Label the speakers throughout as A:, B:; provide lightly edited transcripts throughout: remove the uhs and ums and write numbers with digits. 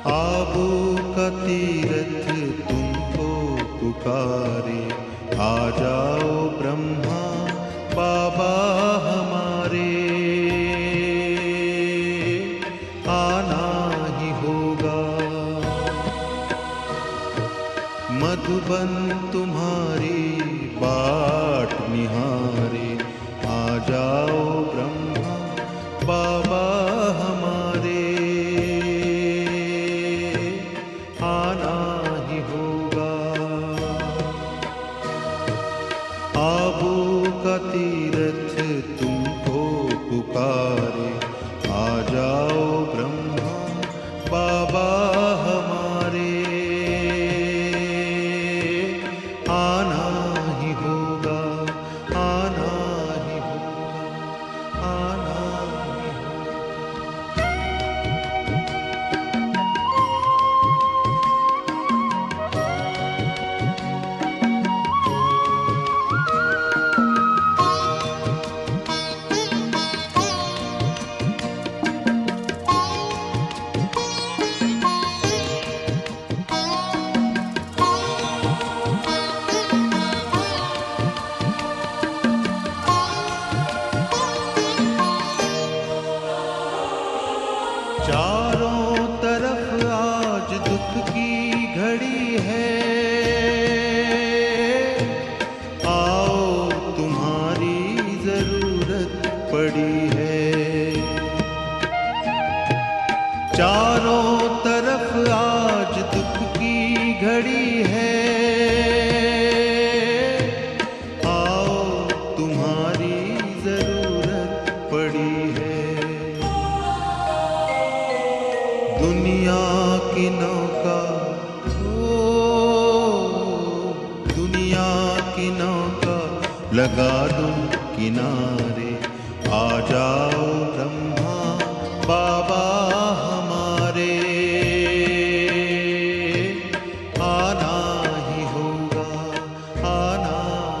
A: आबू का तीरथ तुमको पुकारे, आ जाओ ब्रह्मा बाबा हमारे, आना ही होगा। मधुबन तुम्हारी बाट निहारे, आ जाओ ब्रह्मा बाबा हमारे, आना ही होगा। आबू का तीरथ तुमको पुकारे, आ जाओ ब्रह्मा बाबा हमारे, आना ही होगा, आना ही होगा, आना ही होगा। चारों तरफ आज दुख की घड़ी है, आओ तुम्हारी जरूरत पड़ी है। चारों तरफ आज दुख की घड़ी है, आओ तुम्हारी जरूरत पड़ी है। दुनिया की नौका, दुनिया की नौका लगा दूं किनारे, आ जाओ ब्रह्मा बाबा हमारे, आना ही होगा, आना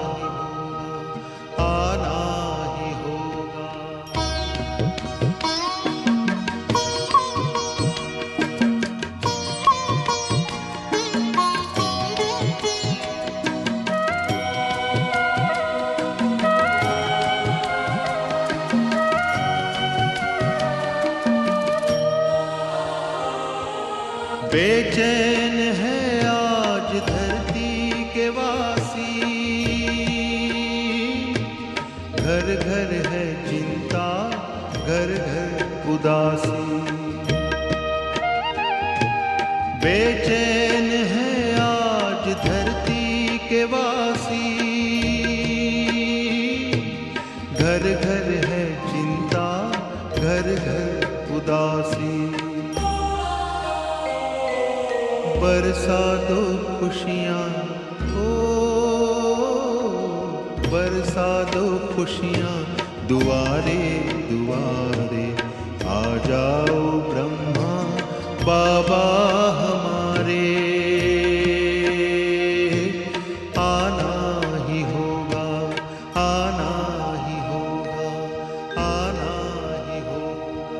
A: ही होगा, आना ही होगा। बेचैन है आज धरती के वासी, घर घर है चिंता, घर घर उदासी। बेचैन है आज धरती के वासी, घर घर है चिंता, घर घर उदासी। बरसा दो खुशियाँ, बरसा दो खुशियाँ दुआरे दुआरे, आ जाओ ब्रह्मा बाबा हमारे, आना ही होगा, आना ही होगा, आना ही होगा।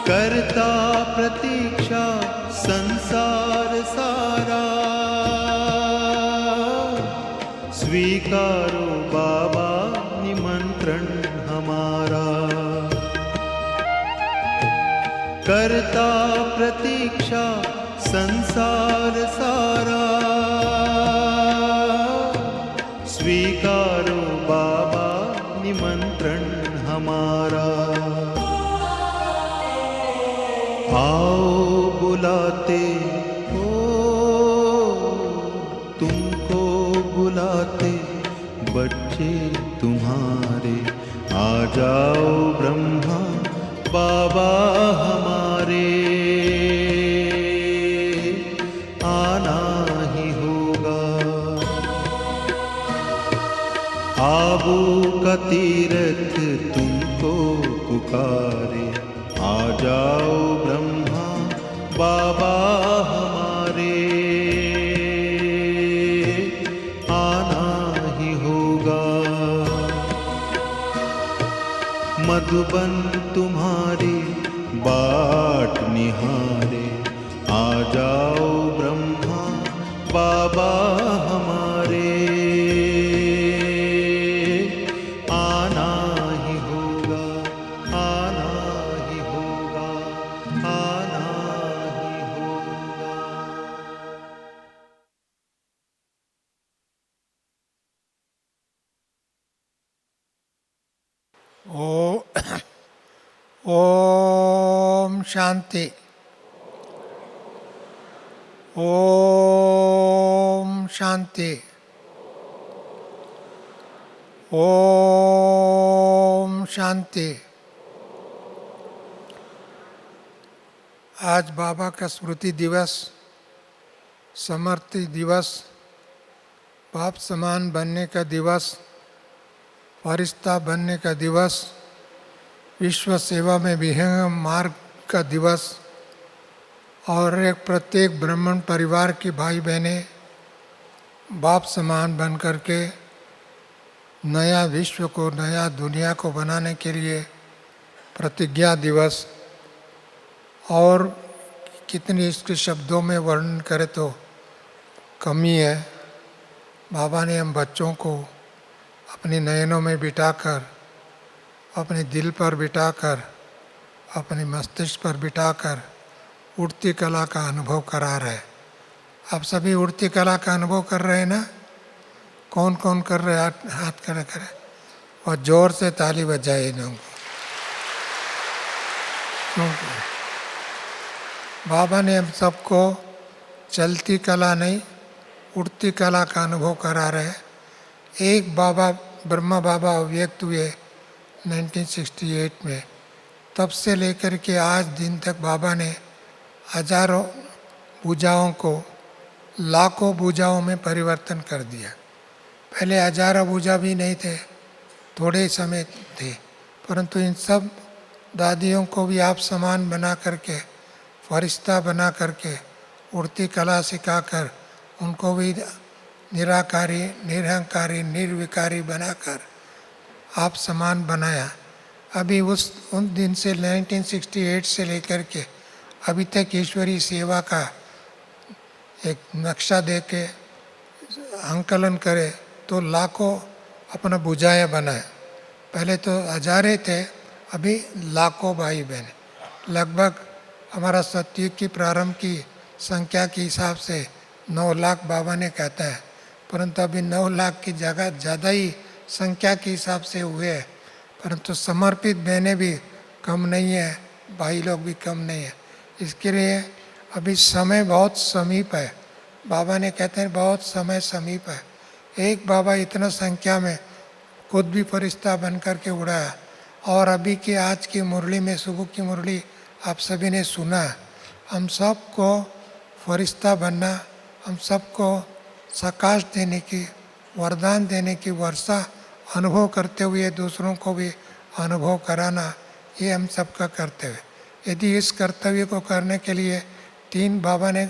A: करता प्रतीक्षा संसार सारा, स्वीकारो बाबा निमंत्रण हमारा। करता प्रतीक्षा संसार सारा, स्वीकारो बाबा निमंत्रण हमारा। आओ बुलाते हो, तुमको बुलाते बच्चे तुम्हारे, आ जाओ ब्रह्मा बाबा हमारे, बाबू का तीरथ तुमको पुकारे, आ जाओ ब्रह्मा बाबा हमारे, आना ही होगा। मधुबन तुम्हारी बाट निहारे, आ जाओ ब्रह्मा बाबा हमारे, आना ही होगा, आना ही होगा, आना ही होगा।
B: ओम शांति। ओम शांति। ओम शांति। आज बाबा का स्मृति दिवस, समर्पि दिवस, बाप समान बनने का दिवस, फरिश्ता बनने का दिवस, विश्व सेवा में विहंगम मार्ग का दिवस और एक प्रत्येक ब्राह्मण परिवार के भाई बहनें बाप समान बन कर के नया विश्व को, नया दुनिया को बनाने के लिए प्रतिज्ञा दिवस। और कितनी इसके शब्दों में वर्णन करें तो कमी है। बाबा ने हम बच्चों को अपनी नयनों में बिठाकर, अपने दिल पर बिठाकर, अपने मस्तिष्क पर बिठाकर उड़ती कला का अनुभव करा रहे। आप सभी उड़ती कला का अनुभव कर रहे हैं ना? कौन कौन कर रहे हैं? हाथ खड़े करें और जोर से ताली बजाइए लोगों को। बाबा ने हम सबको चलती कला नहीं, उड़ती कला का अनुभव करा रहे। एक बाबा, ब्रह्मा बाबा अव्यक्त हुए 1968 में, तब से लेकर के आज दिन तक बाबा ने हजारों भुजाओं को लाखों भुजाओं में परिवर्तन कर दिया। पहले हजारों भुजा भी नहीं थे, थोड़े समय थे, परंतु इन सब दादियों को भी आप समान बना करके, फरिश्ता बना करके, उड़ती कला सिखाकर उनको भी निराकारी, निरहंकारी, निर्विकारी बनाकर आप समान बनाया। अभी उन दिन से 1968 से लेकर के अभी तक ईश्वरीय सेवा का एक नक्शा दे के आंकलन करे तो लाखों अपना बुझाया बनाए। पहले तो हजारे थे, अभी लाखों भाई बहन। लगभग हमारा सतयुग की प्रारंभ की संख्या के हिसाब से 9 लाख बाबा ने कहता है, परंतु अभी 9 लाख की जगह ज़्यादा ही संख्या के हिसाब से हुए हैं। परंतु समर्पित बहनें भी कम नहीं है, भाई लोग भी कम नहीं है। इसके लिए अभी समय बहुत समीप है। बाबा ने कहते हैं बहुत समय समीप है। एक बाबा इतना संख्या में खुद भी फरिश्ता बन करके उड़ाया। और अभी की आज की मुरली में, सुबह की मुरली आप सभी ने सुना, हम सबको फरिश्ता बनना, हम सबको सकाश देने की, वरदान देने की वर्षा अनुभव करते हुए दूसरों को भी अनुभव कराना, ये हम सबका कर्तव्य। यदि इस कर्तव्य को करने के लिए 3 बाबा ने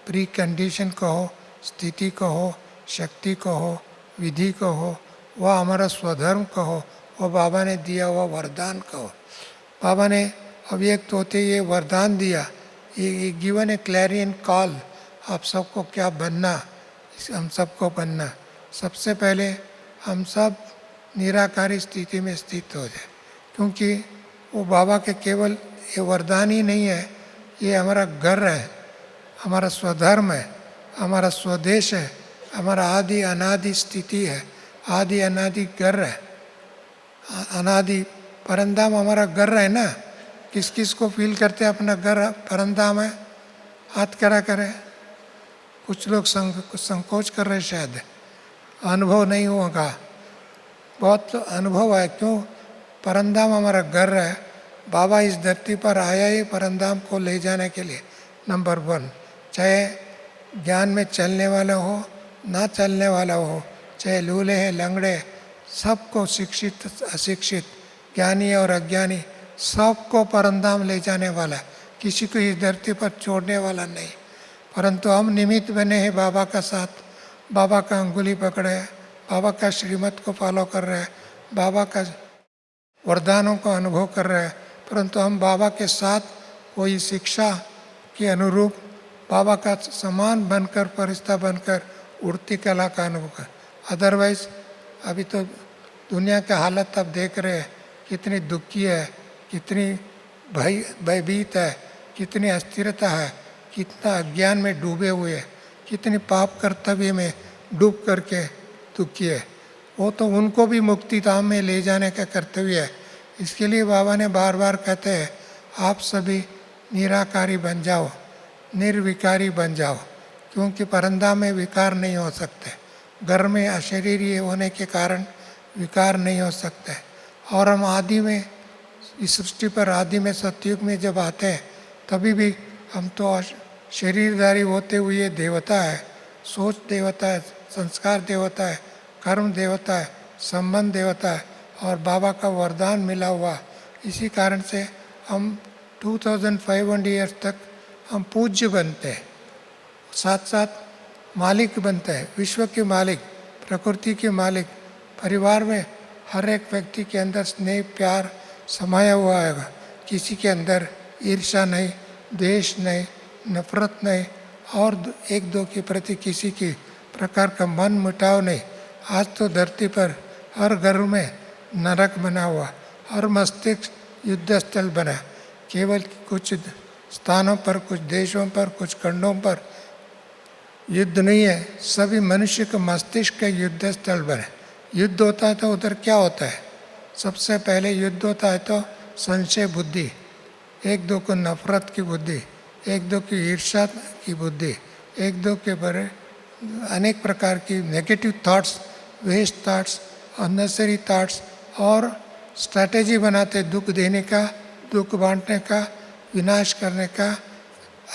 B: प्री कंडीशन कहो, स्थिति कहो, शक्ति कहो, विधि कहो, वह हमारा स्वधर्म कहो, वो बाबा ने दिया हुआ वरदान कहो। बाबा ने अव्यक्त होते ये वरदान दिया, ये गिवन ए क्लैरियन कॉल, आप सबको क्या बनना, हम सबको बनना। सबसे पहले हम सब निराकारी स्थिति में स्थित हो जाए, क्योंकि वो बाबा के केवल ये वरदान ही नहीं है, ये हमारा घर है, हमारा स्वधर्म है, हमारा स्वदेश है, हमारा आदि अनादि स्थिति है, आदि अनादि घर है, अनादि परंधाम हमारा घर है ना। किस किस को फील करते हैं अपना घर परंधाम है? हाथ खड़ा करें। कुछ लोग संकोच कर रहे, शायद अनुभव नहीं होगा। बहुत अनुभव है। क्यों? परंधाम हमारा घर है। बाबा इस धरती पर आया ही परंधाम को ले जाने के लिए। नंबर 1, चाहे ज्ञान में चलने वाला हो, ना चलने वाला हो, चाहे लूले हैं, लंगड़े, सबको, शिक्षित अशिक्षित, ज्ञानी और अज्ञानी, सबको परमधाम ले जाने वाला, किसी को इस धरती पर छोड़ने वाला नहीं। परंतु हम निमित्त बने हैं बाबा का साथ, बाबा का अंगुली पकड़े, बाबा का श्रीमत को फॉलो कर रहे हैं, बाबा का वरदानों को अनुभव कर रहे हैं। परंतु हम बाबा के साथ कोई शिक्षा के अनुरूप बाबा का समान बनकर, फरिश्ता बनकर उड़ती कला का अनुभव कर। अदरवाइज अभी तो दुनिया का हालत आप देख रहे हैं, कितनी दुखी है, कितनी भयभीत है, कितनी अस्थिरता है, कितना अज्ञान में डूबे हुए है, कितनी पाप कर्तव्य में डूब करके दुखी है। वो तो उनको भी मुक्ति धाम में ले जाने का कर्तव्य है। इसके लिए बाबा ने बार बार कहते हैं, आप सभी निराकारी बन जाओ, निर्विकारी बन जाओ, क्योंकि परंधाम में विकार नहीं हो सकते। घर में अशरीरी होने के कारण विकार नहीं हो सकते। और हम आदि में, इस सृष्टि पर आदि में, सतयुग में जब आते हैं, तभी भी हम तो शरीरधारी होते हुए देवता है, सोच देवता है, संस्कार देवता है, कर्म देवता है, संबंध देवता है, और बाबा का वरदान मिला हुआ। इसी कारण से हम 2500 ईयर्स तक हम पूज्य बनते हैं, साथ साथ मालिक बनते हैं, विश्व के मालिक, प्रकृति के मालिक। परिवार में हर एक व्यक्ति के अंदर स्नेह प्यार समाया हुआ है, किसी के अंदर ईर्ष्या नहीं, द्वेष नहीं, नफरत नहीं, और एक दो के प्रति किसी की प्रकार का मन मुटाव नहीं। आज तो धरती पर हर घर में नरक बना हुआ, हर मस्तिष्क युद्ध स्थल बना। केवल कुछ स्थानों पर, कुछ देशों पर, कुछ खंडों पर युद्ध नहीं है, सभी मनुष्य का मस्तिष्क का युद्ध स्थल बने। युद्ध होता है तो उधर क्या होता है? सबसे पहले युद्ध होता है तो संशय बुद्धि, एक दो को नफरत की बुद्धि, एक दो की ईर्ष्या की बुद्धि, एक दो के बड़े अनेक प्रकार की negative thoughts, waste thoughts, unnecessary thoughts, और स्ट्रैटेजी बनाते दुख देने का, दुख बांटने का, विनाश करने का।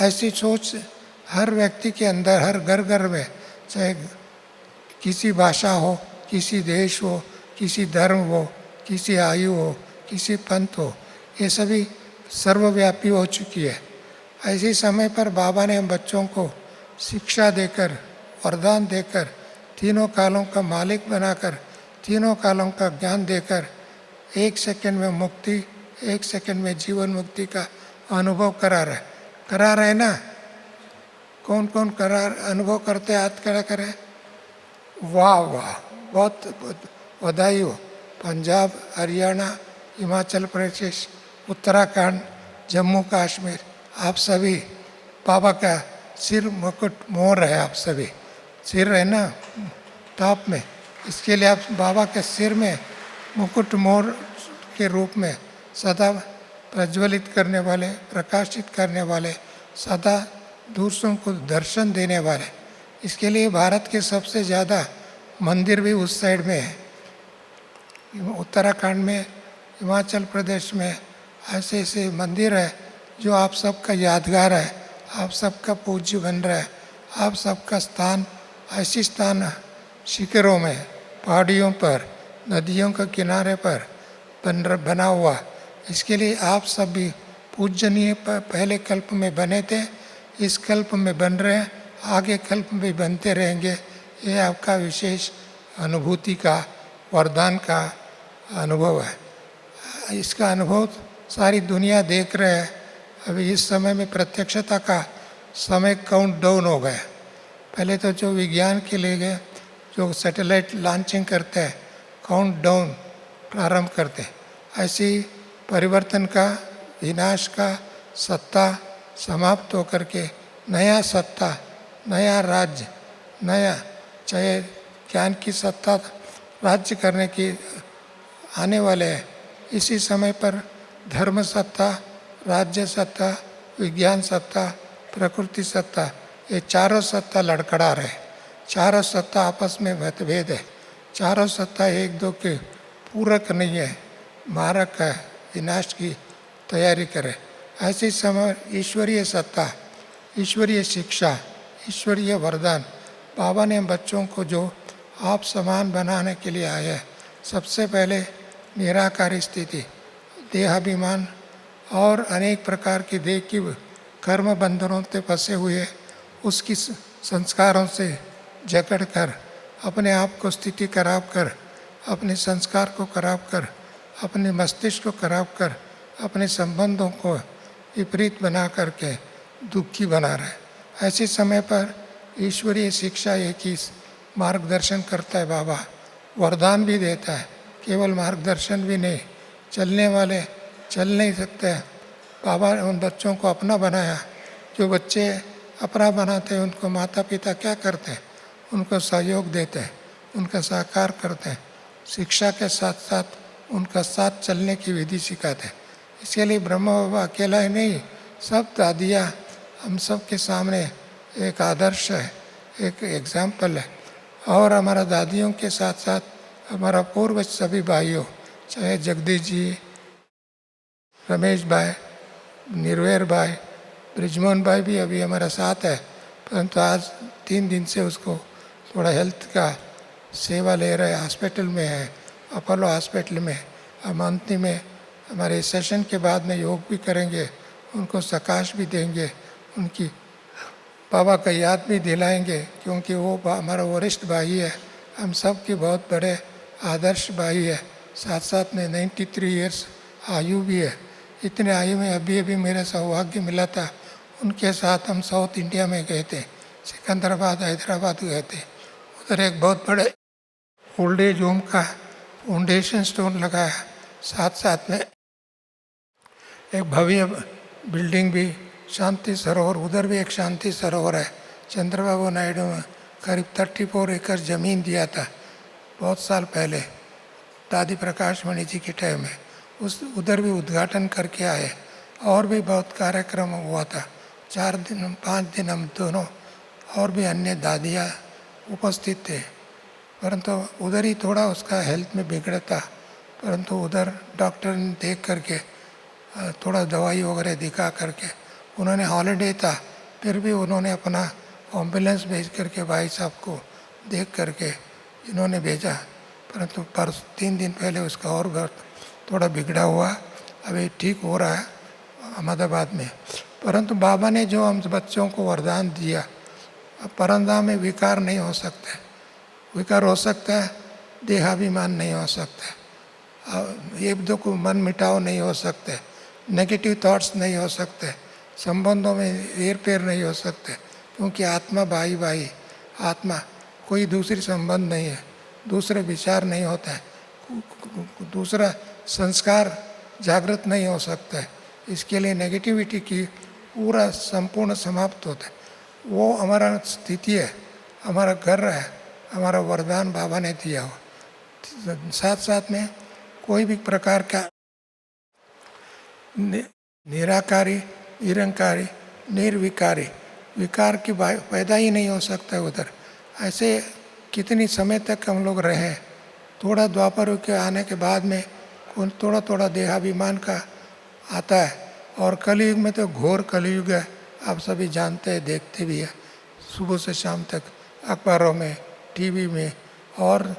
B: ऐसी सोच हर व्यक्ति के अंदर, हर घर घर में, चाहे किसी भाषा हो, किसी देश हो, किसी धर्म हो, किसी आयु हो, किसी पंथ हो, ये सभी सर्वव्यापी हो चुकी है। ऐसे समय पर बाबा ने हम बच्चों को शिक्षा देकर, वरदान देकर, तीनों कालों का मालिक बनाकर, तीनों कालों का ज्ञान देकर, एक सेकंड में मुक्ति, एक सेकंड में जीवन मुक्ति का अनुभव करा रहे ना। कौन कौन अनुभव करते, हाथ खड़ा करें। वाह वाह, बहुत बधाई हो। पंजाब, हरियाणा, हिमाचल प्रदेश, उत्तराखंड, जम्मू कश्मीर, आप सभी बाबा का सिर मुकुट मोर है। आप सभी सिर है ना टॉप में, इसके लिए आप बाबा के सिर में मुकुट मोर के रूप में सदा प्रज्वलित करने वाले, प्रकाशित करने वाले, सदा दूसरों को दर्शन देने वाले। इसके लिए भारत के सबसे ज़्यादा मंदिर भी उस साइड में है, उत्तराखंड में, हिमाचल प्रदेश में। ऐसे ऐसे मंदिर है जो आप सबका यादगार है, आप सबका पूज्य बन रहा है। आप सबका स्थान, ऐसी स्थान शिखरों में, पहाड़ियों पर, नदियों के किनारे पर बना हुआ। इसके लिए आप सब भी पूजनीय पहले कल्प में बने थे, इस कल्प में बन रहे हैं, आगे कल्प में बनते रहेंगे। ये आपका विशेष अनुभूति का, वरदान का अनुभव है। इसका अनुभव सारी दुनिया देख रहे हैं। अभी इस समय में प्रत्यक्षता का समय काउंट डाउन हो गया। पहले तो जो विज्ञान के लिए गए, जो सैटेलाइट लॉन्चिंग करते हैं, काउंट डाउन प्रारंभ करते हैं। ऐसी परिवर्तन का, विनाश का सत्ता समाप्त होकर के नया सत्ता, नया राज्य, नया, चाहे ज्ञान की सत्ता राज्य करने की आने वाले हैं। इसी समय पर धर्म सत्ता, राज्य सत्ता, विज्ञान सत्ता, प्रकृति सत्ता, ये चारों सत्ता लड़खड़ा रहे। चारों सत्ता आपस में मतभेद है। चारों सत्ता एक दो के पूरक नहीं है, मारक है, विनाश की तैयारी करे। ऐसे समय ईश्वरीय सत्ता, ईश्वरीय शिक्षा, ईश्वरीय वरदान, बाबा ने बच्चों को जो आप समान बनाने के लिए आए हैं, सबसे पहले निराकारी स्थिति, देहाभिमान और अनेक प्रकार की देह की कर्म बंधनों से फंसे हुए उसकी संस्कारों से जकड़ कर, अपने आप को स्थिति खराब कर, अपने संस्कार को खराब कर, अपने मस्तिष्क को खराब कर, अपने संबंधों को विपरीत बना करके दुखी बना रहा है। ऐसे समय पर ईश्वरीय शिक्षा एक ही मार्गदर्शन करता है। बाबा वरदान भी देता है, केवल मार्गदर्शन भी नहीं। चलने वाले चल नहीं सकते। बाबा ने उन बच्चों को अपना बनाया। जो बच्चे अपना बनाते हैं उनको माता पिता क्या करते हैं? उनको सहयोग देते हैं, उनका साकार करते हैं, शिक्षा के साथ साथ उनका साथ चलने की विधि सिखाते हैं। इसके लिए ब्रह्मा बाबा अकेला ही नहीं, सब दादियाँ हम सब के सामने एक आदर्श है, एक एग्जाम्पल है। और हमारा दादियों के साथ साथ हमारा पूर्वज सभी भाइयों, चाहे जगदीश जी, रमेश भाई, निर्वैर भाई, ब्रिजमोहन भाई भी अभी हमारा साथ है, परंतु आज 3 दिन से उसको थोड़ा हेल्थ का सेवा ले रहे, हॉस्पिटल में है, अपोलो हॉस्पिटल में। हम अंतिम में हमारे सेशन के बाद में योग भी करेंगे, उनको सकाश भी देंगे, उनकी बाबा का याद भी दिलाएंगे, क्योंकि वो हमारा वरिष्ठ भाई है, हम सब के बहुत बड़े आदर्श भाई है। साथ साथ में 93 इयर्स आयु भी है। इतने आयु में अभी अभी मेरा सौभाग्य मिला था, उनके साथ हम साउथ इंडिया में गए थे, सिकंदराबाद, हैदराबाद गए थे। उधर एक बहुत बड़े ओल्ड एज होम का फाउंडेशन स्टोन लगाया, साथ साथ में एक भव्य बिल्डिंग भी, शांति सरोवर, उधर भी एक शांति सरोवर है। चंद्रबाबू नायडू में करीब 34 एकड़ ज़मीन दिया था बहुत साल पहले, दादी प्रकाश मणि जी के टाइम में। उधर भी उद्घाटन करके आए। और भी बहुत कार्यक्रम हुआ था, 4 दिन 5 दिन हम दोनों और भी अन्य दादियाँ उपस्थित थे। परंतु उधर ही थोड़ा उसका हेल्थ में बिगड़ा था, परंतु उधर डॉक्टर ने देख करके थोड़ा दवाई वगैरह दिखा करके, उन्होंने हॉलीडे था, फिर भी उन्होंने अपना एम्बुलेंस भेज करके भाई साहब को देख करके इन्होंने भेजा। परंतु 3 दिन पहले उसका और थोड़ा बिगड़ा हुआ, अभी ठीक हो रहा है अहमदाबाद में। परंतु बाबा ने जो हम बच्चों को वरदान दिया, परंदा में विकार नहीं हो सकते। विकार हो सकता है, देहाभिमान नहीं हो सकता, एक दो को मन मिटाव नहीं हो सकते, नेगेटिव थॉट्स नहीं हो सकते, संबंधों में हेर फेर नहीं हो सकते, क्योंकि आत्मा भाई भाई, आत्मा कोई दूसरी संबंध नहीं है, दूसरे विचार नहीं होता है, दूसरा संस्कार जागृत नहीं हो सकता है। इसके लिए नेगेटिविटी की पूरा संपूर्ण समाप्त होता है। वो हमारा स्थिति है, हमारा घर है, हमारा वरदान बाबा ने दिया हो। साथ साथ में कोई भी प्रकार का निराकारी, निरंकारी, निर्विकारी विकार की पैदा ही नहीं हो सकता उधर। ऐसे कितनी समय तक हम लोग रहे। थोड़ा द्वापर के आने के बाद में थोड़ा थोड़ा देहाभिमान का आता है, और कलयुग में तो घोर कलयुग है, आप सभी जानते हैं, देखते भी है, सुबह से शाम तक अखबारों में, टीवी में, और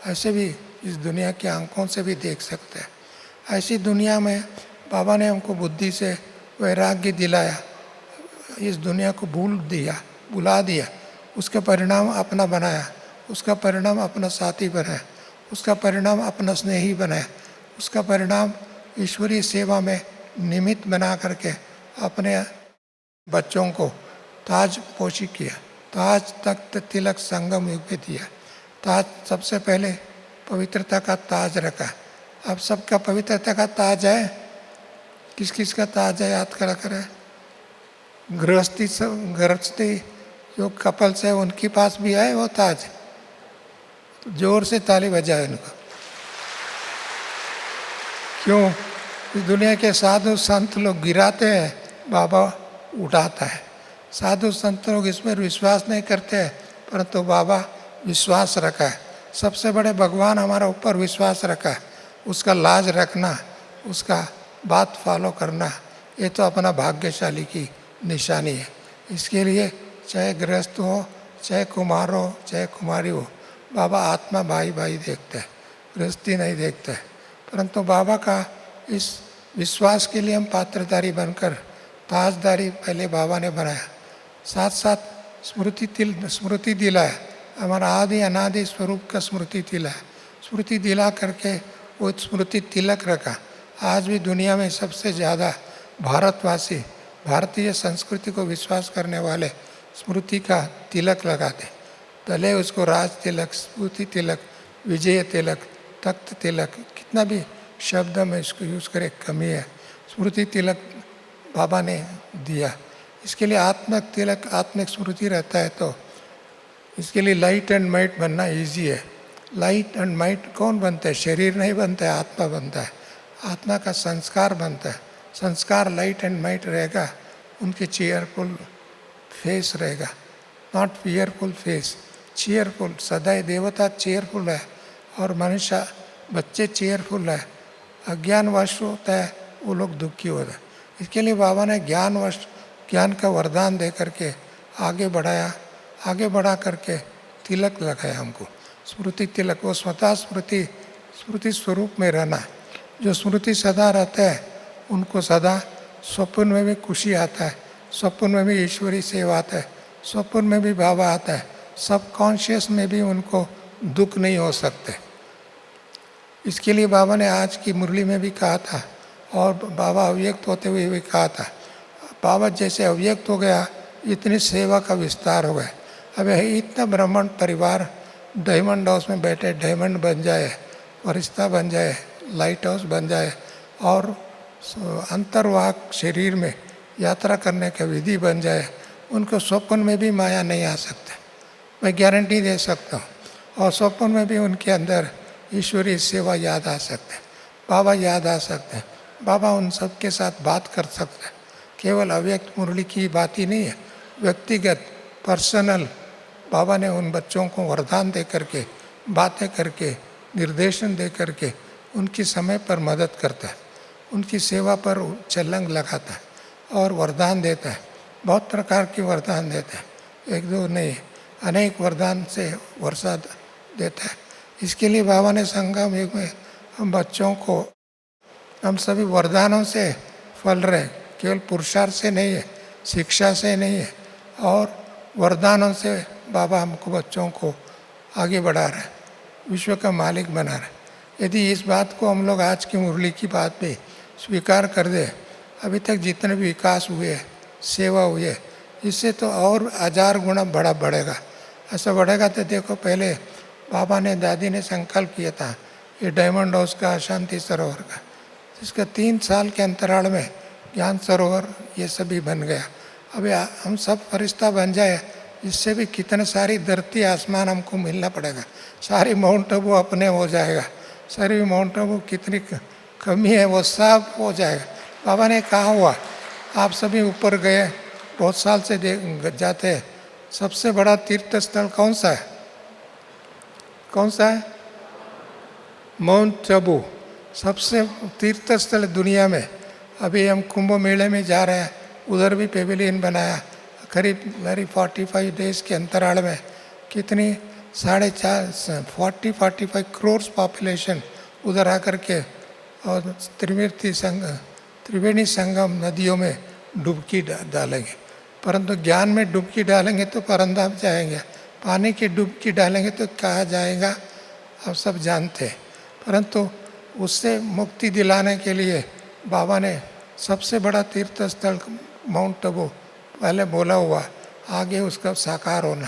B: ऐसे भी इस दुनिया की आंखों से भी देख सकते हैं। ऐसी दुनिया में बाबा ने हमको बुद्धि से वैराग्य दिलाया, इस दुनिया को बुला दिया, उसका परिणाम अपना बनाया, उसका परिणाम अपना साथी बनाया, उसका परिणाम अपना स्नेही बनाया, उसका परिणाम ईश्वरीय सेवा में निमित्त बना करके अपने बच्चों को ताज पोशी किया, ताज तख्त तिलक संगम युग में दिया। ताज सबसे पहले पवित्रता का ताज रखा। अब सबका पवित्रता का ताज है, किस किस का ताज है याद करा करें। गृहस्थी जो कपल्स है उनके पास भी है वो ताज, जोर से ताली बजाए उनको। क्यों? इस दुनिया के साधु संत लोग गिराते हैं, बाबा उठाता है। साधु संत लोग इसमें विश्वास नहीं करते हैं, परंतु बाबा विश्वास रखा है। सबसे बड़े भगवान हमारा ऊपर विश्वास रखा है, उसका लाज रखना, उसका बात फॉलो करना, ये तो अपना भाग्यशाली की निशानी है। इसके लिए चाहे गृहस्थ हो, चाहे कुमार हो, चाहे कुमारी हो, बाबा आत्मा भाई भाई देखते हैं। गृहस्थी नहीं देखते। परंतु बाबा का इस विश्वास के लिए हम पात्रधारी बनकर ताजदारी पहले बाबा ने बनाया, साथ साथ स्मृति दिलाया, हमारा आदि अनादि स्वरूप का स्मृति दिलाया। स्मृति दिला करके वो स्मृति तिलक रखा। आज भी दुनिया में सबसे ज़्यादा भारतवासी भारतीय संस्कृति को विश्वास करने वाले स्मृति का तिलक लगाते। पहले उसको राज तिलक, स्मृति तिलक, विजय तिलक, तख्त तिलक, कितना भी शब्द में इसको यूज़ करें कमी है। स्मृति तिलक बाबा ने दिया। इसके लिए आत्मिक तिलक, आत्मिक स्मृति रहता है तो इसके लिए लाइट एंड माइट बनना इजी है। लाइट एंड माइट कौन बनता है? शरीर नहीं बनता है, आत्मा बनता है। आत्मा का संस्कार बनता है। संस्कार लाइट एंड माइट रहेगा, उनके चेयरफुल फेस रहेगा, नॉट फियरफुल फेस, चेयरफुल। सदैव देवता चेयरफुल है और मनुष्य बच्चे चेयरफुल है। अज्ञानवश होता है वो लोग दुखी होता है। इसके लिए बाबा ने ज्ञान का वरदान दे करके आगे बढ़ाया। आगे बढ़ा करके तिलक लगाया हमको, स्मृति तिलक। वो स्वतः स्मृति स्वरूप में रहना। जो स्मृति सदा रहता है उनको सदा स्वप्न में भी खुशी आता है, स्वप्न में भी ईश्वरी सेवा आता है, स्वप्न में भी बाबा आता है, सब कॉन्शियस में भी उनको दुख नहीं हो सकते। इसके लिए बाबा ने आज की मुरली में भी कहा था और बाबा अव्यक्त होते हुए भी कहा था। बाबा जैसे अव्यक्त हो गया इतनी सेवा का विस्तार हो गया। अब इतना ब्राह्मण परिवार डायमंड हाउस में बैठे डायमंड बन जाए, फरिश्ता बन जाए, लाइट हाउस बन जाए और अंतर्वाक शरीर में यात्रा करने का विधि बन जाए, उनको स्वप्न में भी माया नहीं आ सकता, मैं गारंटी दे सकता हूँ। और स्वप्न में भी उनके अंदर ईश्वरीय सेवा याद आ सकते हैं, बाबा याद आ सकते हैं। बाबा उन सब के साथ बात कर सकते हैं। केवल अव्यक्त मुरली की बात ही नहीं है, व्यक्तिगत पर्सनल बाबा ने उन बच्चों को वरदान दे करके, बातें करके, निर्देशन दे करके उनकी समय पर मदद करता है, उनकी सेवा पर छलंग लगाता है और वरदान देता है। बहुत प्रकार के वरदान देता है, एक दो नहीं, अनेक वरदान से वर्षा देता है। इसके लिए बाबा ने संगम युग में हम बच्चों को, हम सभी वरदानों से फल रहे, केवल पुरुषार्थ से नहीं है, शिक्षा से नहीं है, और वरदानों से बाबा हमको बच्चों को आगे बढ़ा रहा है, विश्व का मालिक बना रहा है। यदि इस बात को हम लोग आज की मुरली की बात पे स्वीकार कर दे, अभी तक जितने भी विकास हुए, सेवा हुए, इससे तो और 1000 गुना बड़ा बढ़ेगा। ऐसा बढ़ेगा तो देखो, पहले बाबा ने, दादी ने संकल्प किया था ये डायमंड हाउस का, शांति सरोवर का, इसका 3 साल के अंतराल में ज्ञान सरोवर ये सभी बन गया। अभी हम सब फरिश्ता बन जाए, इससे भी कितने सारी धरती आसमान हमको मिलना पड़ेगा। सारी माउंट आबू अपने हो जाएगा, सारी माउंट आबू कितनी कमी है वो सब हो जाएगा। बाबा ने कहा हुआ, आप सभी ऊपर गए, बहुत साल से जाते हैं, सबसे बड़ा तीर्थ स्थल कौन सा है? कौन सा है? माउंट आबू सबसे तीर्थ स्थल दुनिया में। अभी हम कुंभ मेले में जा रहे हैं, उधर भी पेविलियन बनाया, करीब 45 डेज के अंतराल में कितनी 45 करोड़ पॉपुलेशन उधर आकर के और त्रिवेणी संगम नदियों में डुबकी डालेंगे। परंतु ज्ञान में डुबकी डालेंगे तो परंधाम जाएंगे, पानी की डुबकी डालेंगे तो कहाँ जाएगा आप सब जानते हैं। परंतु उससे मुक्ति दिलाने के लिए बाबा ने सबसे बड़ा तीर्थ स्थल माउंट आबू पहले बोला हुआ, आगे उसका साकार होना,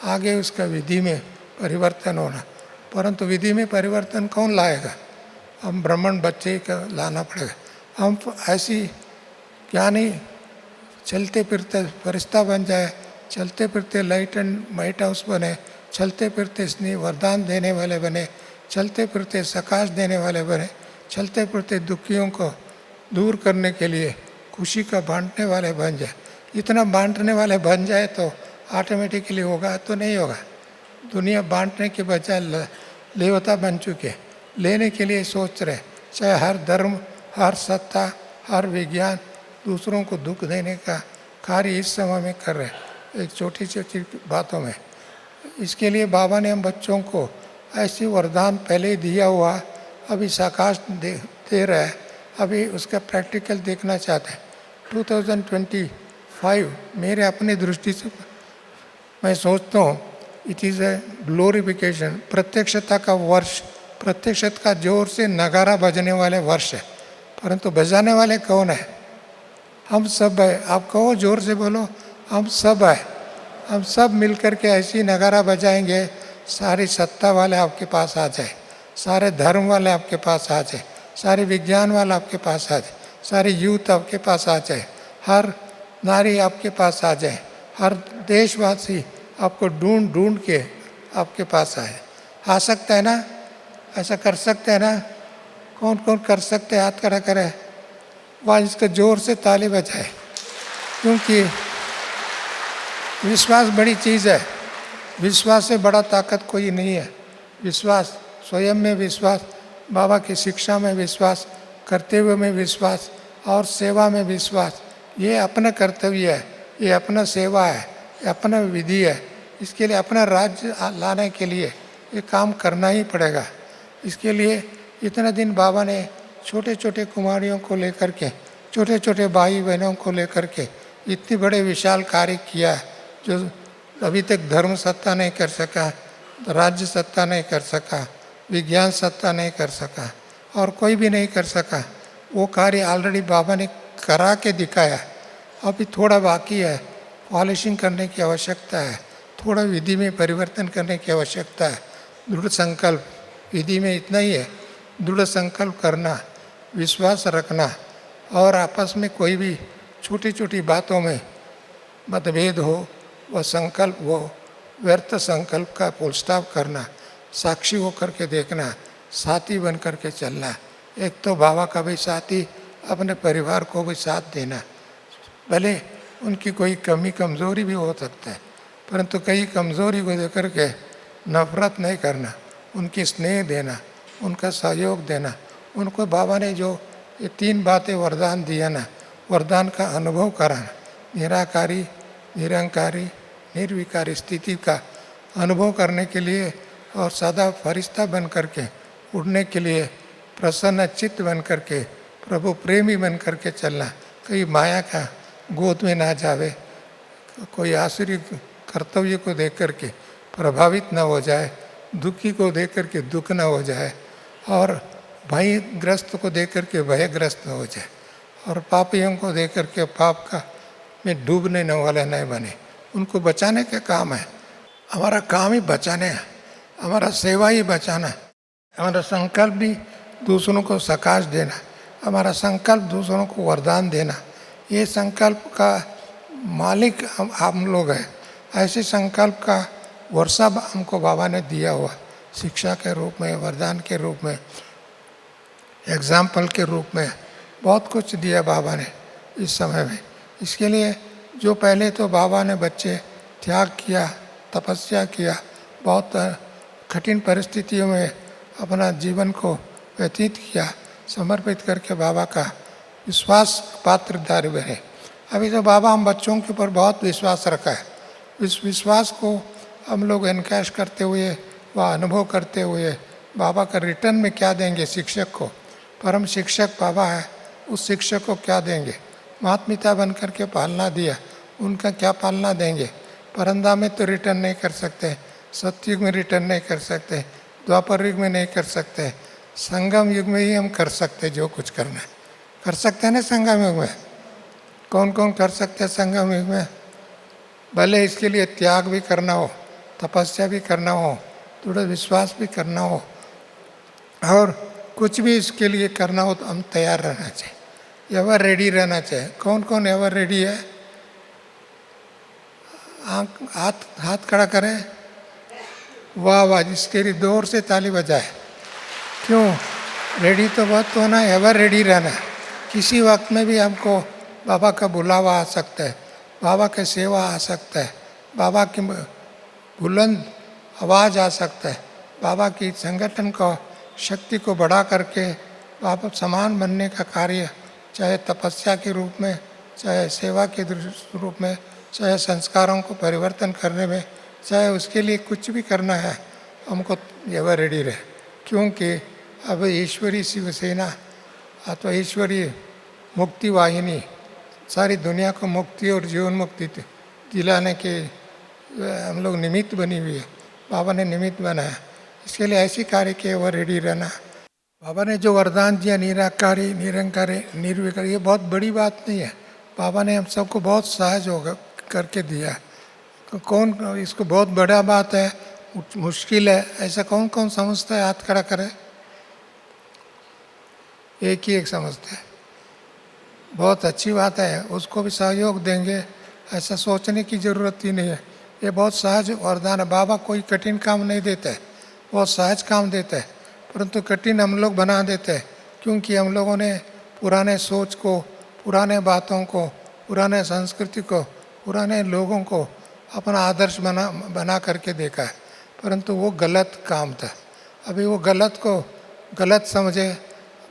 B: आगे उसका विधि में परिवर्तन होना। परंतु विधि में परिवर्तन कौन लाएगा? हम ब्राह्मण बच्चे का लाना पड़ेगा। हम ऐसी ज्ञानी चलते फिरते फरिश्ता बन जाए, चलते फिरते लाइट एंड माइट हाउस बने, चलते फिरते स्नेह वरदान देने वाले बने, चलते फिरते सकाश देने वाले बने, चलते फिरते दुखियों को दूर करने के लिए खुशी का बांटने वाले बन जाए। इतना बांटने वाले बन जाए तो ऑटोमेटिकली होगा तो नहीं होगा। दुनिया बांटने के बजाय लेवता बन चुके, लेने के लिए सोच रहे, चाहे हर धर्म, हर सत्ता, हर विज्ञान दूसरों को दुख देने का कार्य इस समय में कर रहे हैं, एक छोटी छोटी बातों में। इसके लिए बाबा ने हम बच्चों को ऐसी वरदान पहले ही दिया हुआ, अभी साकार दे रहा है, अभी उसका प्रैक्टिकल देखना चाहते हैं। 2025 मेरे अपनी दृष्टि से मैं सोचता हूँ इट इज़ ए ग्लोरिफिकेशन, प्रत्यक्षता का वर्ष, प्रत्यक्षता का जोर से नगारा बजने वाले वर्ष है। परंतु बजाने वाले कौन है? हम सब है। आप कहो जोर से बोलो, हम सब है। हम सब मिलकर के ऐसी नगारा बजाएंगे, सारी सत्ता वाले आपके पास आ जाए, सारे धर्म वाले आपके पास आ जाए, सारे विज्ञान वाले आपके पास आ जाए, सारी यूथ आपके पास आ जाए, हर नारी आपके पास आ जाए, हर देशवासी आपको ढूंढ ढूंढ के आपके पास आए। आ सकता है ना? ऐसा कर सकते हैं ना? कौन कौन कर सकते हैं? हाथ खड़ा करे, वह इसका जोर से ताली बजाए, क्योंकि विश्वास बड़ी चीज़ है। विश्वास से बड़ा ताकत कोई नहीं है। विश्वास, स्वयं में विश्वास, बाबा की शिक्षा में विश्वास, कर्तव्य में विश्वास और सेवा में विश्वास, ये अपना कर्तव्य है, ये अपना सेवा है, ये अपना विधि है। इसके लिए अपना राज्य लाने के लिए ये काम करना ही पड़ेगा। इसके लिए इतना दिन बाबा ने छोटे छोटे कुमारियों को लेकर के, छोटे छोटे भाई बहनों को लेकर के इतनी बड़े विशाल कार्य किया है, जो अभी तक धर्म सत्ता नहीं कर सका, राज्य सत्ता नहीं कर सका, विज्ञान सत्ता नहीं कर सका और कोई भी नहीं कर सका। वो कार्य ऑलरेडी बाबा ने करा के दिखाया। अभी थोड़ा बाकी है, पॉलिशिंग करने की आवश्यकता है, थोड़ा विधि में परिवर्तन करने की आवश्यकता है। दृढ़ संकल्प, विधि में इतना ही है, दृढ़ संकल्प करना, विश्वास रखना और आपस में कोई भी छोटी छोटी बातों में मतभेद हो, वह संकल्प, वो व्यर्थ संकल्प का फुल स्टॉप करना, साक्षी होकर के देखना, साथी बन कर के चलना। एक तो बाबा का भी साथी, अपने परिवार को भी साथ देना। भले उनकी कोई कमी कमज़ोरी भी हो सकता है, परंतु कई कमज़ोरी को देख कर के नफरत नहीं करना, उनकी स्नेह देना, उनका सहयोग देना। उनको बाबा ने जो ये 3 बातें वरदान दिया ना, वरदान का अनुभव कराना, निराकारी, निरंकारी, निर्विकारी स्थिति का अनुभव करने के लिए और सदा फरिश्ता बन करके उड़ने के लिए, प्रसन्न चित्त बन करके, प्रभु प्रेमी बन करके चलना। कहीं माया का गोद में ना जावे, कोई आसुरी कर्तव्य को देख करके प्रभावित न हो जाए, दुखी को देख करके दुख न हो जाए और भयग्रस्त को देख करके भयग्रस्त न हो जाए और पापियों को देख करके पाप का में डूबने न वाले नहीं बने। उनको बचाने का काम है। हमारा काम ही बचाने है, हमारा सेवा ही बचाना है। हमारा संकल्प भी दूसरों को सकाश देना, हमारा संकल्प दूसरों को वरदान देना। ये संकल्प का मालिक हम लोग हैं। ऐसे संकल्प का वर्षा हमको बाबा ने दिया हुआ, शिक्षा के रूप में, वरदान के रूप में, एग्जाम्पल के रूप में बहुत कुछ दिया बाबा ने इस समय में। इसके लिए जो पहले तो बाबा ने बच्चे त्याग किया, तपस्या किया, बहुत कठिन परिस्थितियों में अपना जीवन को व्यतीत किया, समर्पित करके बाबा का विश्वास पात्रधारी बने। अभी तो बाबा हम बच्चों के ऊपर बहुत विश्वास रखा है। इस विश्वास को हम लोग एनकैश करते हुए, वह अनुभव करते हुए बाबा का रिटर्न में क्या देंगे शिक्षक को? परम शिक्षक बाबा है, उस शिक्षक को क्या देंगे? माता पिता बन करके पालना दिया, उनका क्या पालना देंगे? परंदा में तो रिटर्न नहीं कर सकते, सतयुग में रिटर्न नहीं कर सकते, द्वापर युग में नहीं कर सकते, संगम युग में ही हम कर सकते जो कुछ करना है। कर सकते हैं ना संगम युग में? कौन कौन कर सकते हैं संगम युग में? भले इसके लिए त्याग भी करना हो, तपस्या भी करना हो, थोड़ा विश्वास भी करना हो और कुछ भी इसके लिए करना हो, तो हम तैयार रहना चाहिए, एवर रेडी रहना चाहिए। कौन कौन एवर रेडी है? हाथ खड़ा करें। वाह वाह, जिसके लिए जोर से ताली बजाए। क्यों? रेडी तो बहुत होना है, एवर रेडी रहना है। किसी वक्त में भी हमको बाबा का बुलावा आ सकता है, बाबा का सेवा आ सकता है, बाबा की बुलंद आवाज़ आ सकता है, बाबा की संगठन को शक्ति को बढ़ा करके बाबा समान बनने का कार्य, चाहे तपस्या के रूप में, चाहे सेवा के रूप में, चाहे संस्कारों को परिवर्तन करने में, चाहे उसके लिए कुछ भी करना है हमको एवर रेडी रहे, क्योंकि अब ईश्वरी शिवसेना अथवा ईश्वरीय मुक्ति वाहिनी सारी दुनिया को मुक्ति और जीवन मुक्ति दिलाने के हम लोग निमित्त बनी हुई है। बाबा ने निमित्त बनाया, इसके लिए ऐसी कार्य के वो रेडी रहना। बाबा ने जो वरदान दिया निराकारी निरंकारी निर्विकारी, ये बहुत बड़ी बात नहीं है। बाबा ने हम सबको बहुत सहज होगा करके दिया। तो कौन इसको बहुत बड़ा बात है, मुश्किल है, ऐसा कौन कौन समझता है? हाथ खड़ा करे। एक ही एक समझता है। बहुत अच्छी बात है, उसको भी सहयोग देंगे, ऐसा सोचने की ज़रूरत ही नहीं है। ये बहुत सहज वरदान है। बाबा कोई कठिन काम नहीं देते, बहुत सहज काम देते हैं, परंतु कठिन हम लोग बना देते हैं, क्योंकि हम लोगों ने पुराने सोच को, पुराने बातों को, पुराने संस्कृति को, पुराने लोगों को अपना आदर्श बना करके देखा है, परंतु वो गलत काम था। अभी वो गलत को गलत समझे,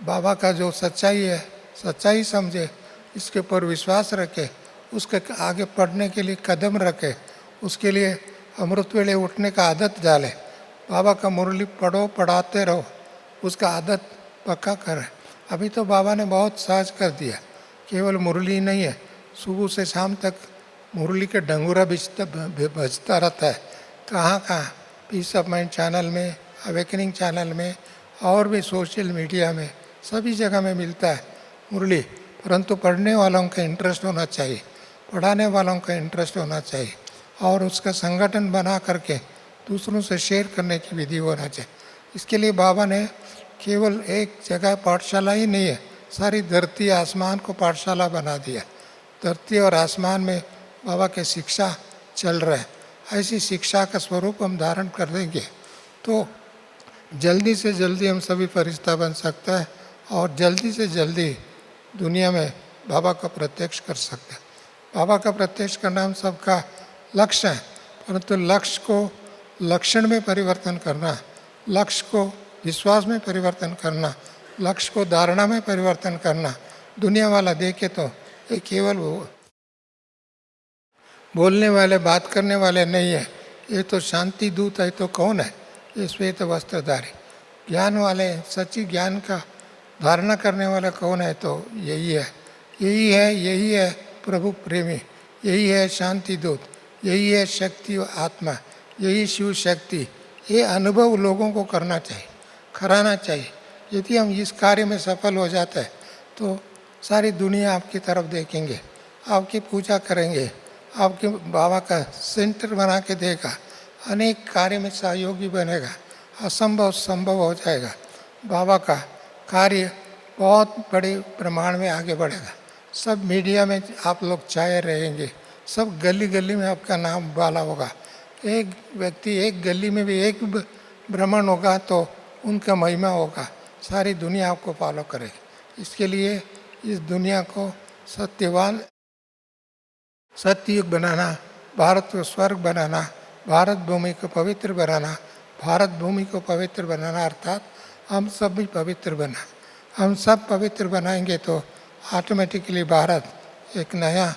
B: बाबा का जो सच्चाई है सच्चाई समझे, इसके ऊपर विश्वास रखे, उसके आगे पढ़ने के लिए कदम रखे, उसके लिए अमृत वेले उठने का आदत डाले। बाबा का मुरली पढ़ो, पढ़ाते रहो, उसका आदत पक्का करें। अभी तो बाबा ने बहुत सहज कर दिया, केवल मुरली नहीं है, सुबह से शाम तक मुरली के डंगूरा बजता रहता है। कहाँ कहाँ, पीस ऑफ माइंड चैनल में, अवेकनिंग चैनल में, और भी सोशल मीडिया में, सभी जगह में मिलता है मुरली। परंतु पढ़ने वालों का इंटरेस्ट होना चाहिए, पढ़ाने वालों का इंटरेस्ट होना चाहिए, और उसका संगठन बना करके दूसरों से शेयर करने की विधि होना चाहिए। इसके लिए बाबा ने केवल एक जगह पाठशाला ही नहीं है, सारी धरती आसमान को पाठशाला बना दिया। धरती और आसमान में बाबा के शिक्षा चल रहा है। ऐसी शिक्षा का स्वरूप हम धारण कर देंगे तो जल्दी से जल्दी हम सभी फरिश्ता बन सकता है, और जल्दी से जल्दी दुनिया में बाबा का प्रत्यक्ष कर सकते हैं। बाबा का प्रत्यक्ष करना हम सबका लक्ष्य है, परंतु लक्ष्य को लक्षण में परिवर्तन करना, लक्ष्य को विश्वास में परिवर्तन करना, लक्ष्य को धारणा में परिवर्तन करना, दुनिया वाला देखे तो ये केवल बोलने वाले, बात करने वाले नहीं है, ये तो शांति दूत है। तो कौन है? ये श्वेत वस्त्रधारी ज्ञान वाले, सच्ची ज्ञान का धारणा करने वाला कौन है? तो यही है, यही है, यही है प्रभु प्रेमी, यही है शांति दूत, यही है शक्ति आत्मा, यही शिव शक्ति। ये अनुभव लोगों को करना चाहिए, कराना चाहिए। यदि हम इस कार्य में सफल हो जाते हैं तो सारी दुनिया आपकी तरफ देखेंगे, आपकी पूजा करेंगे, आपके बाबा का सेंटर बना के देगा, अनेक कार्य में सहयोगी बनेगा, असंभव संभव हो जाएगा। बाबा का कार्य बहुत बड़े प्रमाण में आगे बढ़ेगा। सब मीडिया में आप लोग छाए रहेंगे, सब गली गली में आपका नाम वाला होगा। एक व्यक्ति एक गली में भी एक भ्रमण होगा तो उनका महिमा होगा, सारी दुनिया आपको फॉलो करेगी। इसके लिए इस दुनिया को सत्यवान, सत्ययुग बनाना, भारत को स्वर्ग बनाना, भारत भूमि को पवित्र बनाना, भारत भूमि को पवित्र बनाना, अर्थात हम सब भी पवित्र बना। हम सब पवित्र बनाएंगे तो ऑटोमेटिकली भारत एक नया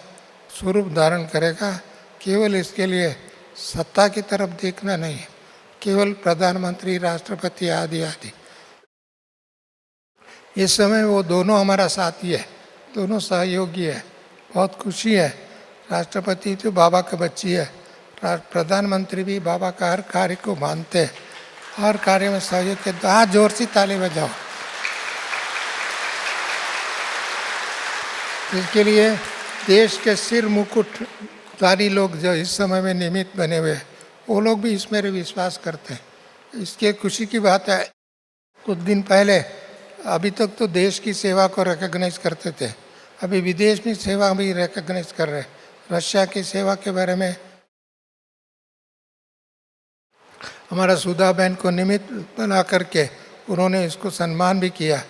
B: स्वरूप धारण करेगा। केवल इसके लिए सत्ता की तरफ देखना नहीं, केवल प्रधानमंत्री, राष्ट्रपति आदि आदि। इस समय वो दोनों हमारा साथी है, दोनों सहयोगी है। बहुत खुशी है, राष्ट्रपति तो बाबा का बच्ची है, प्रधानमंत्री भी बाबा का हर कार्य को मानते हैं, हर कार्य में सहयोग के। हाथ जोर से ताली बजाओ। इसके लिए देश के सिर मुकुटधारी लोग जो इस समय में निमित्त बने हुए हैं, वो लोग भी इसमें विश्वास करते हैं। इसके खुशी की बात है, कुछ दिन पहले, अभी तक तो देश की सेवा को रिकॉग्नाइज करते थे, अभी विदेश में सेवा भी रिकॉग्नाइज कर रहे हैं। रशिया की सेवा के बारे में हमारा सुधा बहन को निमित्त बना करके उन्होंने इसको सम्मान भी किया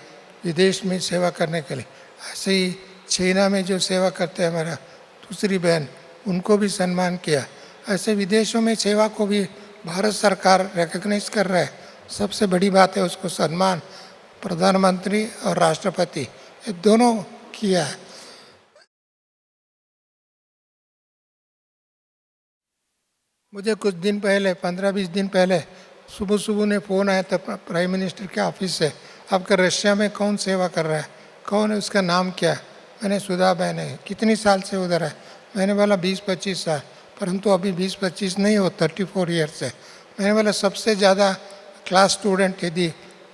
B: विदेश में सेवा करने के लिए। ऐसे ही चाइना में जो सेवा करते हैं हमारा दूसरी बहन, उनको भी सम्मान किया। ऐसे विदेशों में सेवा को भी भारत सरकार रिकॉग्नाइज कर रहा है। सबसे बड़ी बात है उसको सम्मान प्रधानमंत्री और राष्ट्रपति ये दोनों किया है। मुझे कुछ दिन पहले, 15-20 दिन पहले सुबह सुबह ने फ़ोन आया था प्राइम मिनिस्टर के ऑफिस से, आपका रशिया में कौन सेवा कर रहा है, कौन है, उसका नाम क्या है। मैंने सुधा बहन है, कितनी साल से उधर है। मैंने बोला 20-25 साल, परंतु अभी 20-25 नहीं हो, 34 ईयर्स है। मैंने बोला सबसे ज़्यादा क्लास स्टूडेंट यदि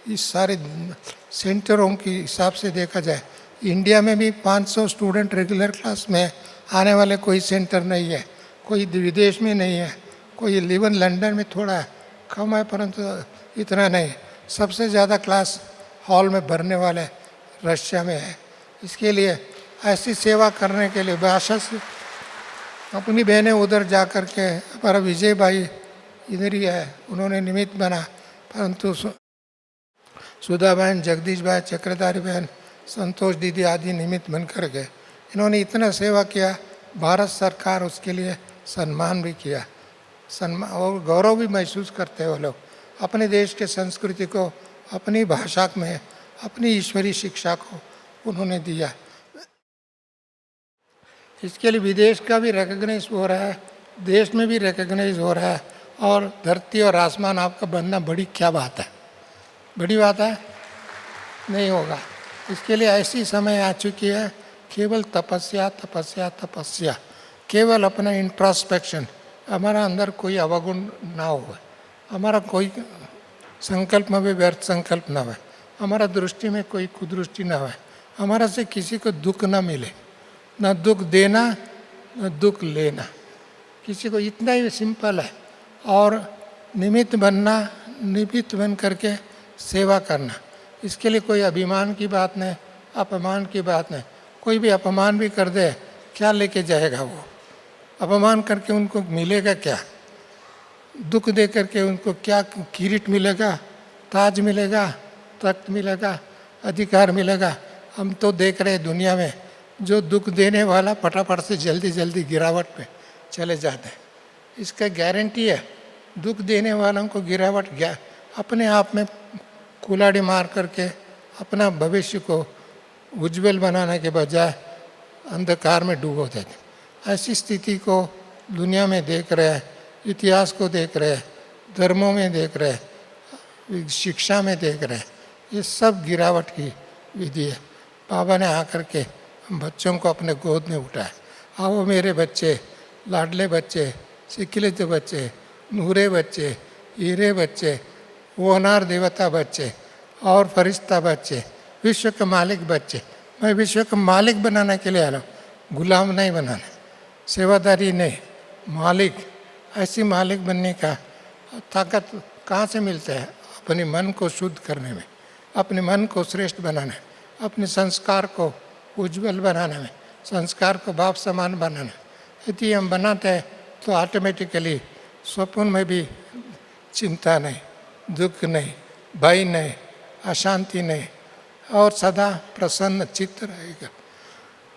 B: इस सारे सेंटरों के हिसाब से देखा जाए, इंडिया में भी 500 स्टूडेंट रेगुलर क्लास में आने वाले कोई सेंटर नहीं है, कोई विदेश में नहीं है, कोई इवन लंदन में थोड़ा है, कम है, परंतु इतना नहीं। सबसे ज़्यादा क्लास हॉल में भरने वाले रशिया में है। इसके लिए ऐसी सेवा करने के लिए भाषा से अपनी बहनें उधर जा कर के, हमारा विजय भाई इधर ही है, उन्होंने निमित्त बना, परंतु सुधा बहन, जगदीश भाई, चक्रधारी बहन, संतोष दीदी आदि निमित्त बन कर गए। इन्होंने इतना सेवा किया, भारत सरकार उसके लिए सम्मान भी किया, सम्मान और गौरव भी महसूस करते हैं वो लोग। अपने देश के संस्कृति को, अपनी भाषा में, अपनी ईश्वरीय शिक्षा को उन्होंने दिया। इसके लिए विदेश का भी रिकग्नाइज हो रहा है, देश में भी रिकग्नाइज हो रहा है। और धरती और आसमान आपका बनना बड़ी क्या बात है, बड़ी बात है, नहीं होगा। इसके लिए ऐसी समय आ चुकी है, केवल तपस्या तपस्या तपस्या, केवल अपना इंट्रोस्पेक्शन, हमारा अंदर कोई अवगुण ना हो, हमारा कोई संकल्प में भी व्यर्थ संकल्प ना हो, हमारा दृष्टि में कोई कुदृष्टि ना हो, हमारा से किसी को दुख ना मिले, न दुख देना न दुख लेना, किसी को, इतना ही सिंपल है। और निमित्त बनना, निमित्त बन करके सेवा करना, इसके लिए कोई अभिमान की बात नहीं, अपमान की बात नहीं। कोई भी अपमान भी कर दे, क्या लेके जाएगा वो, अपमान करके उनको मिलेगा क्या, दुख दे करके उनको क्या किरीट मिलेगा, ताज मिलेगा, तख्त मिलेगा, अधिकार मिलेगा। हम तो देख रहे हैं दुनिया में जो दुख देने वाला फटाफट से जल्दी जल्दी गिरावट पे चले जाते हैं। इसका गारंटी है, दुख देने वालों को गिरावट अपने आप में कुल्हाड़ी मार करके अपना भविष्य को उज्जवल बनाने के बजाय अंधकार में डूबो देते। ऐसी स्थिति को दुनिया में देख रहे हैं, इतिहास को देख रहे हैं, धर्मों में देख रहे हैं, शिक्षा में देख रहे हैं। ये सब गिरावट की विधि है। बाबा ने आकर के बच्चों को अपने गोद में उठाया, आओ मेरे बच्चे, लाडले बच्चे, सिकिलित बच्चे, नूरे बच्चे, हीरे बच्चे, होनहार देवता बच्चे और फरिश्ता बच्चे, विश्व के मालिक बच्चे। मैं विश्व का मालिक बनाने के लिए आ रहा हूँ, गुलाम नहीं बनाना, सेवादारी नहीं, मालिक। ऐसी मालिक बनने का ताकत कहाँ से मिलता है? अपने मन को शुद्ध करने में, अपने मन को श्रेष्ठ बनाने, अपने संस्कार को उज्जवल बनाने में, संस्कार को बाप समान बनाना। यदि हम बनाते हैं तो ऑटोमेटिकली स्वप्न में भी चिंता नहीं, दुख नहीं, भय नहीं, अशांति नहीं, और सदा प्रसन्न चित्त रहेगा।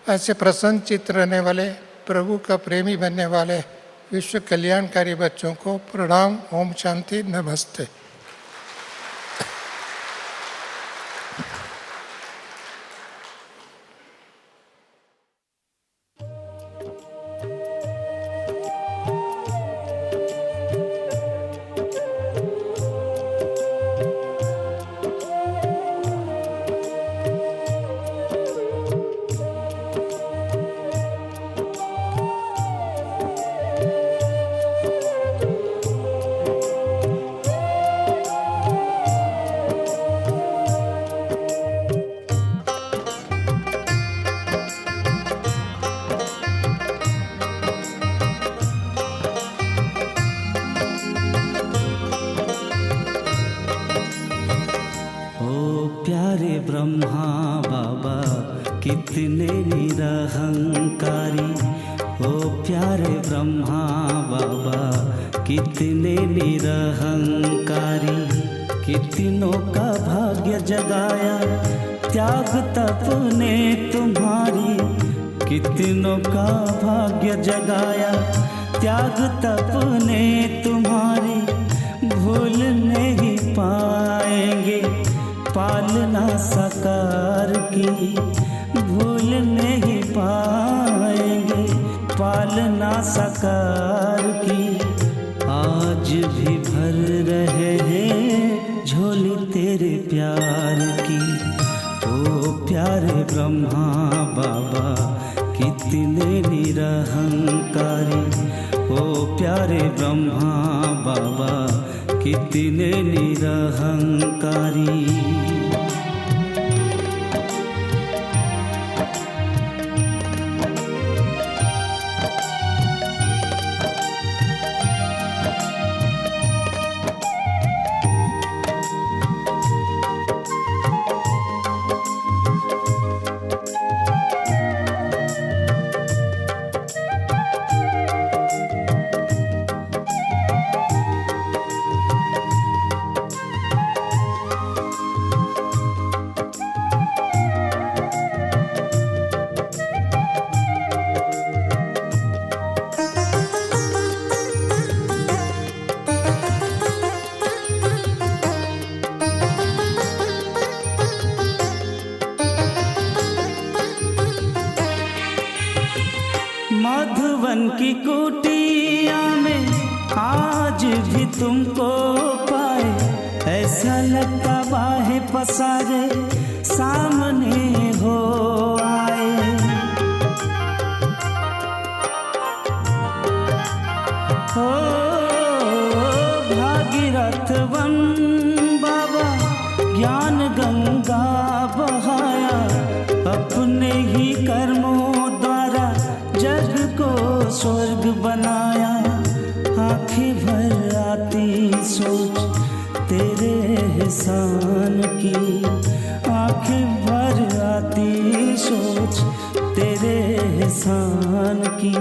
B: ऐसे प्रसन्न चित्त रहने वाले, प्रभु का प्रेमी बनने वाले विश्व कल्याणकारी बच्चों को प्रणाम। ओम शांति, नमस्ते।
C: ब्रह्मा बाबा कितने निरहंकारी, ओ प्यारे ब्रह्मा बाबा कितने निरहंकारी। कितनों का भाग्य जगाया त्याग तप ने तुम्हारी, कितनों का भाग्य जगाया त्याग तप ने तुम्हारी। भूल नहीं पाएंगे पालना साकार की, भूल नहीं पाएंगे पालना साकार की। आज भी भर रहे हैं झोली तेरे प्यार की। ओ प्यारे ब्रह्मा बाबा कितने निरहंकारी। ओ प्यारे ब्रह्मा बाबा कितने निरहंकारी। मधुवन की कुटिया में आज भी तुमको पाए, ऐसा लगता बाहें पसारे सामने हो आए। हो भागीरथ वन बाबा ज्ञान गंगा बहाया, अपने ही कर्मों द्वारा जग को स्वर्ग बनाया। आँखें भर आती सोच तेरे एहसान की, आँखें भर आती सोच तेरे एहसान की।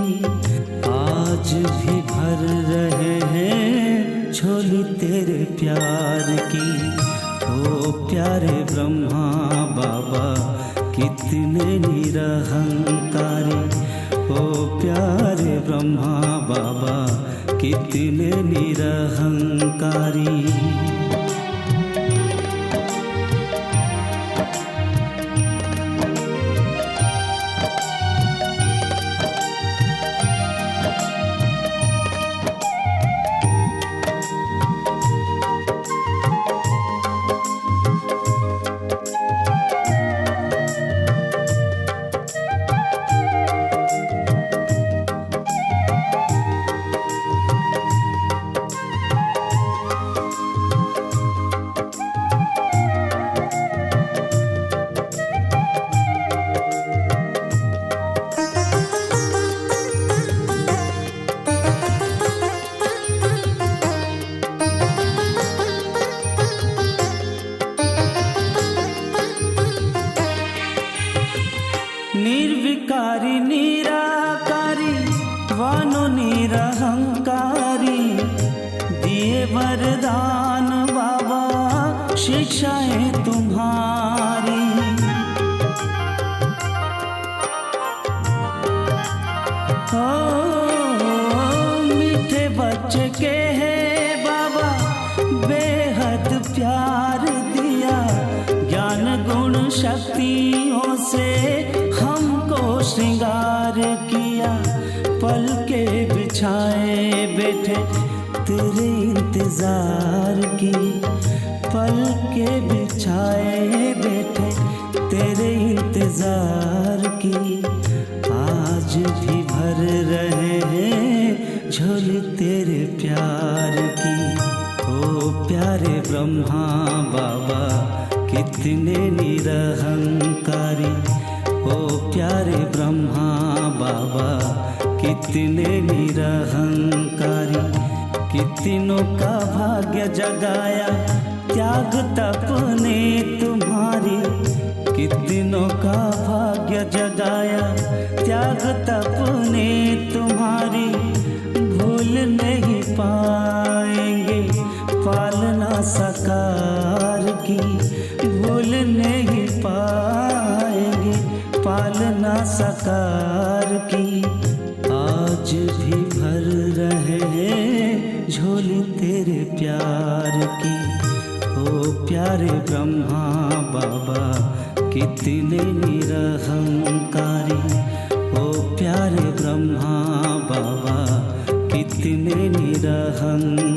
C: आज भी भर रहे हैं झोली तेरे प्यार की। ओ प्यारे ब्रह्मा बाबा कितने निरहंकारी। ओ प्यारे ब्रह्मा बाबा कितने निरहंकारी। निर्विकारी निराकारी वानो निरहंकारी, दिए वरदान बाबा शिक्षाएं तुम्हारी। हो मीठे बच्चे के है बाबा बेहद प्यार दिया, ज्ञान गुण शक्तियों से हमको श्रृंगार किया। पल के बिछाए बैठे तेरे इंतजार की, पल के बिछाए बैठे तेरे इंतजार की। आज भी भर रहे हैं झोली तेरे प्यार की। ओ प्यारे ब्रह्मा बाबा कितने निरहंकारी। ओ प्यारे ब्रह्मा बाबा कितने निरहंकारी। कितनों का भाग्य जगाया त्याग तप ने तुम्हारी, कितनों का भाग्य जगाया त्याग तप ने तुम्हारी। भूल नहीं पाएंगे पालना साकार की, भूल नहीं पाएंगे पालना साकार की। आज भी भर रहे हैं झोली तेरे प्यार की। ओ प्यारे ब्रह्मा बाबा कितने निरहंकारी। ओ प्यारे ब्रह्मा बाबा कितने निरहंकारी।